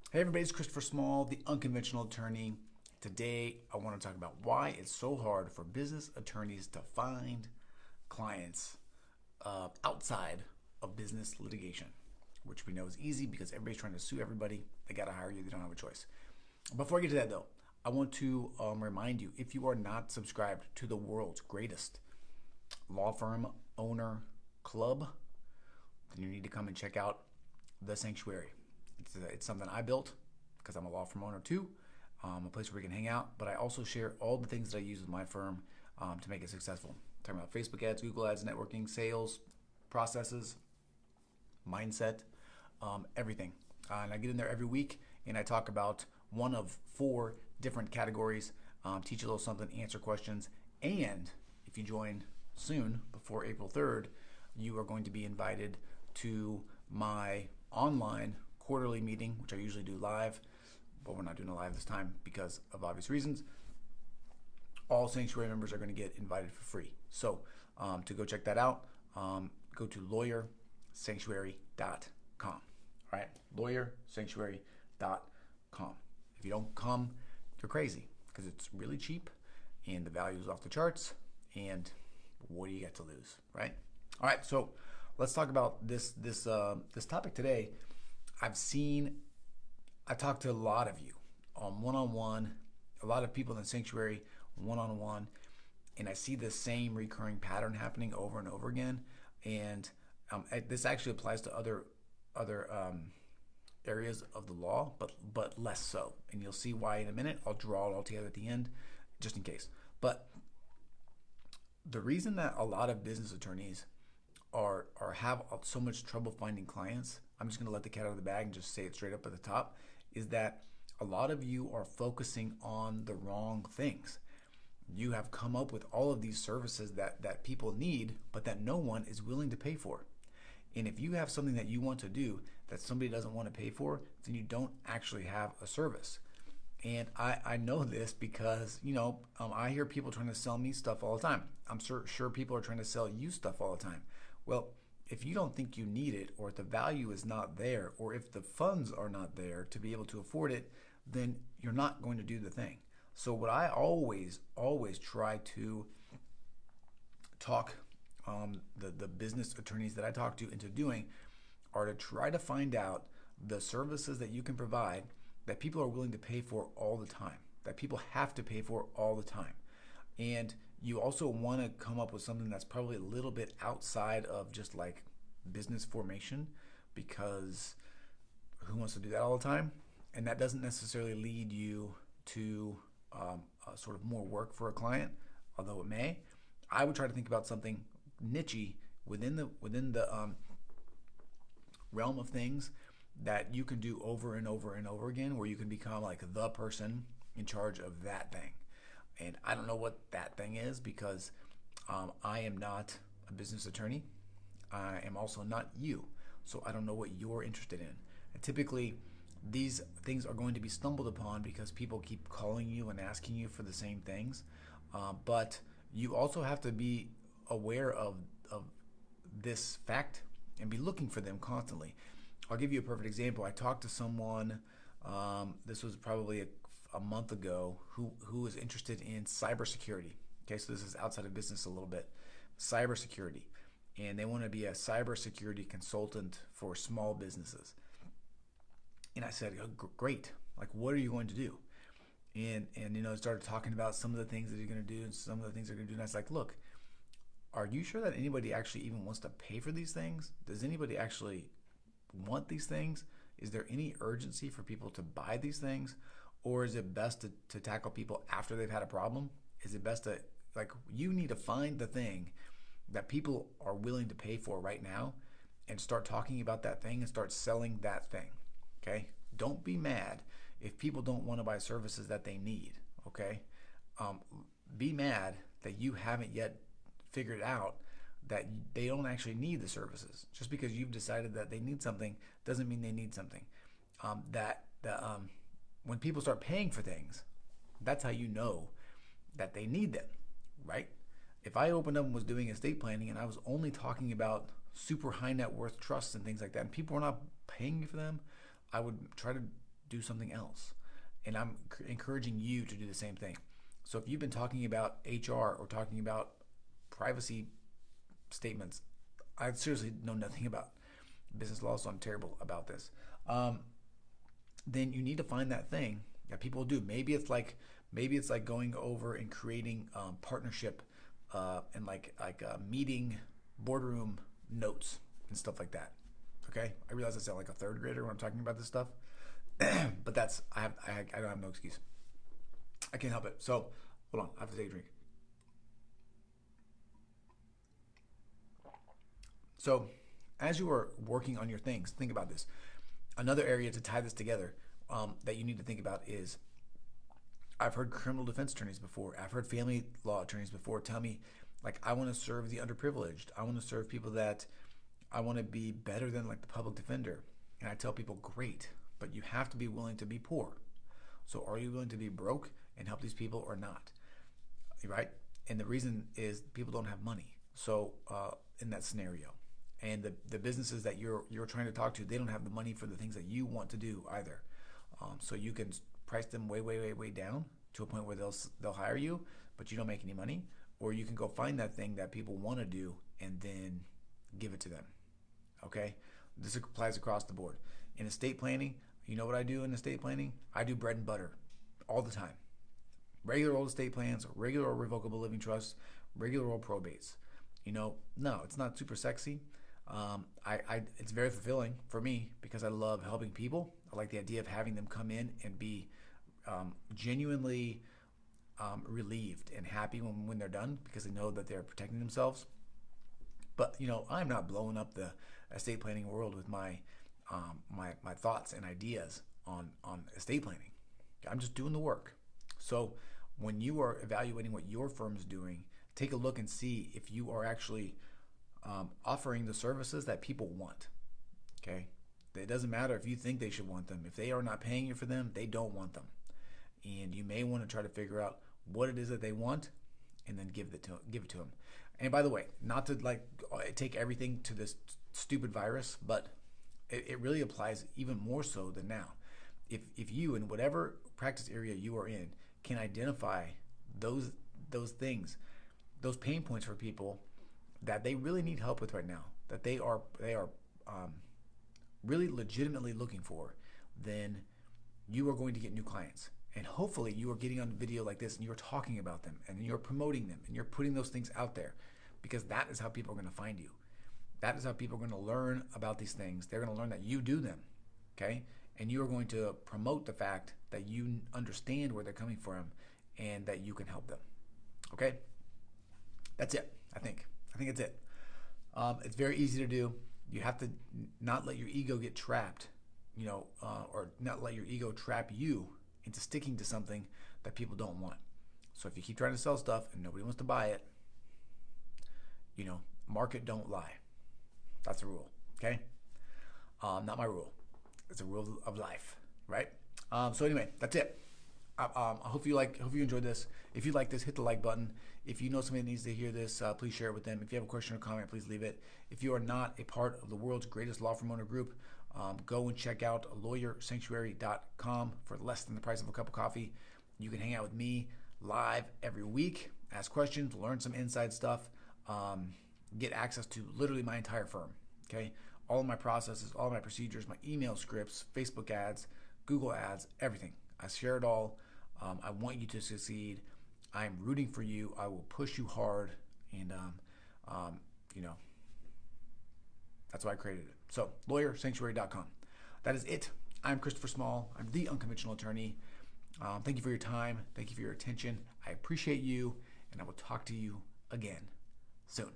Hey everybody, it's Christopher Small, the Unconventional Attorney. Today I want to talk about why it's so hard for business attorneys to find clients outside of business litigation, which we know is easy because everybody's trying to sue everybody. They got to hire you, they don't have a choice. Before I get to that though, I want to remind you, if you are not subscribed to the world's greatest law firm owner club, then you need to come and check out the Sanctuary. It's something I built because I'm a law firm owner too, a place where we can hang out. But I also share all the things that I use with my firm to make it successful. I'm talking about Facebook ads, Google ads, networking, sales, processes, mindset, everything. And I get in there every week and I talk about one of 4 different categories, teach a little something, answer questions. And if you join soon, before April 3rd, you are going to be invited to my online quarterly meeting, which I usually do live, but we're not doing it live this time because of obvious reasons. All Sanctuary members are going to get invited for free. So to go check that out, go to lawyersanctuary.com. All right, lawyersanctuary.com. If you don't come, you're crazy because it's really cheap and the value is off the charts. And what do you get to lose, right? All right, so let's talk about this topic today. I talked to a lot of you one-on-one, a lot of people in the Sanctuary one-on-one, and I see the same recurring pattern happening over and over again. And this actually applies to other areas of the law, but less so. And you'll see why in a minute. I'll draw it all together at the end, just in case. But the reason that a lot of business attorneys have so much trouble finding clients, I'm just going to let the cat out of the bag and just say it straight up at the top, is that a lot of you are focusing on the wrong things. You have come up with all of these services that people need, but that no one is willing to pay for. And if you have something that you want to do that somebody doesn't want to pay for, then you don't actually have a service. And I know this because, I hear people trying to sell me stuff all the time. I'm sure people are trying to sell you stuff all the time. Well, if you don't think you need it, or if the value is not there, or if the funds are not there to be able to afford it, then you're not going to do the thing. So what I always try to talk the business attorneys that I talk to into doing are to try to find out the services that you can provide that people are willing to pay for all the time, that people have to pay for all the time. And you also want to come up with something that's probably a little bit outside of just like business formation, because who wants to do that all the time? And that doesn't necessarily lead you to sort of more work for a client, although it may. I would try to think about something niche-y within the realm of things that you can do over and over and over again, where you can become like the person in charge of that thing. And I don't know what that thing is because I am not a business attorney. I am also not you. So I don't know what you're interested in. And typically, these things are going to be stumbled upon because people keep calling you and asking you for the same things. But you also have to be aware of this fact and be looking for them constantly. I'll give you a perfect example. I talked to someone, this was probably a month ago, who was interested in cybersecurity. Okay, so this is outside of business a little bit. Cybersecurity. And they want to be a cybersecurity consultant for small businesses. And I said, oh, great. Like, what are you going to do? And started talking about some of the things that you're going to do and some of the things they're going to do. And I was like, look, are you sure that anybody actually even wants to pay for these things? Does anybody actually want these things? Is there any urgency for people to buy these things? Or is it best to tackle people after they've had a problem? Is it best to, you need to find the thing that people are willing to pay for right now and start talking about that thing and start selling that thing, okay? Don't be mad if people don't want to buy services that they need, okay? Be mad that you haven't yet figured out that they don't actually need the services. Just because you've decided that they need something doesn't mean they need something. When people start paying for things, that's how you know that they need them, right? If I opened up and was doing estate planning and I was only talking about super high net worth trusts and things like that, and people were not paying me for them, I would try to do something else. And I'm encouraging you to do the same thing. So if you've been talking about HR or talking about privacy statements, I seriously know nothing about business law, so I'm terrible about this. Then you need to find that thing that people do. Maybe it's like going over and creating partnership and like meeting boardroom notes and stuff like that. Okay, I realize I sound like a third grader when I'm talking about this stuff, but that's I don't have no excuse. I can't help it. So hold on, I have to take a drink. So as you are working on your things, think about this. Another area to tie this together that you need to think about is, I've heard criminal defense attorneys before. I've heard family law attorneys before tell me, like, I want to serve the underprivileged. I want to serve people that I want to be better than like the public defender. And I tell people, great, but you have to be willing to be poor. So are you willing to be broke and help these people or not? Right? And the reason is people don't have money. So in that scenario, and the businesses that you're trying to talk to, they don't have the money for the things that you want to do either. So you can price them way down to a point where they'll hire you, but you don't make any money. Or you can go find that thing that people want to do and then give it to them. Okay? This applies across the board. In estate planning, you know what I do in estate planning? I do bread and butter all the time. Regular old estate plans, regular old revocable living trusts, regular old probates. No, it's not super sexy. It's very fulfilling for me because I love helping people. I like the idea of having them come in and be genuinely relieved and happy when they're done because they know that they're protecting themselves. But I'm not blowing up the estate planning world with my thoughts and ideas on estate planning. I'm just doing the work. So when you are evaluating what your firm's doing, take a look and see if you are actually offering the services that people want. Okay? It doesn't matter if you think they should want them. If they are not paying you for them, they don't want them. And you may want to try to figure out what it is that they want and then give it to them. And by the way, not to take everything to this stupid virus, but it really applies even more so than now. If you, in whatever practice area you are in, can identify those things, those pain points for people that they really need help with right now, that they are really legitimately looking for, then you are going to get new clients. And hopefully you are getting on video like this and you're talking about them and you're promoting them and you're putting those things out there, because that is how people are going to find you. That is how people are going to learn about these things. They're going to learn that you do them, okay? And you are going to promote the fact that you understand where they're coming from and that you can help them, okay? That's it, I think. I think it's it. It's very easy to do. You have to not let your ego get trapped, or not let your ego trap you into sticking to something that people don't want. So if you keep trying to sell stuff and nobody wants to buy it, market don't lie. That's a rule, okay? Not my rule. It's a rule of life, right? So anyway, that's it. I hope you enjoyed this. If you like this, hit the like button. If you know somebody that needs to hear this, please share it with them. If you have a question or comment, please leave it. If you are not a part of the world's greatest law firm owner group, go and check out lawyersanctuary.com for less than the price of a cup of coffee. You can hang out with me live every week, ask questions, learn some inside stuff, get access to literally my entire firm, okay? All of my processes, all of my procedures, my email scripts, Facebook ads, Google ads, everything. I share it all. I want you to succeed. I'm rooting for you. I will push you hard, and that's why I created it. So, lawyersanctuary.com. That is it. I'm Christopher Small. I'm the Unconventional Attorney. Thank you for your time. Thank you for your attention. I appreciate you, and I will talk to you again soon.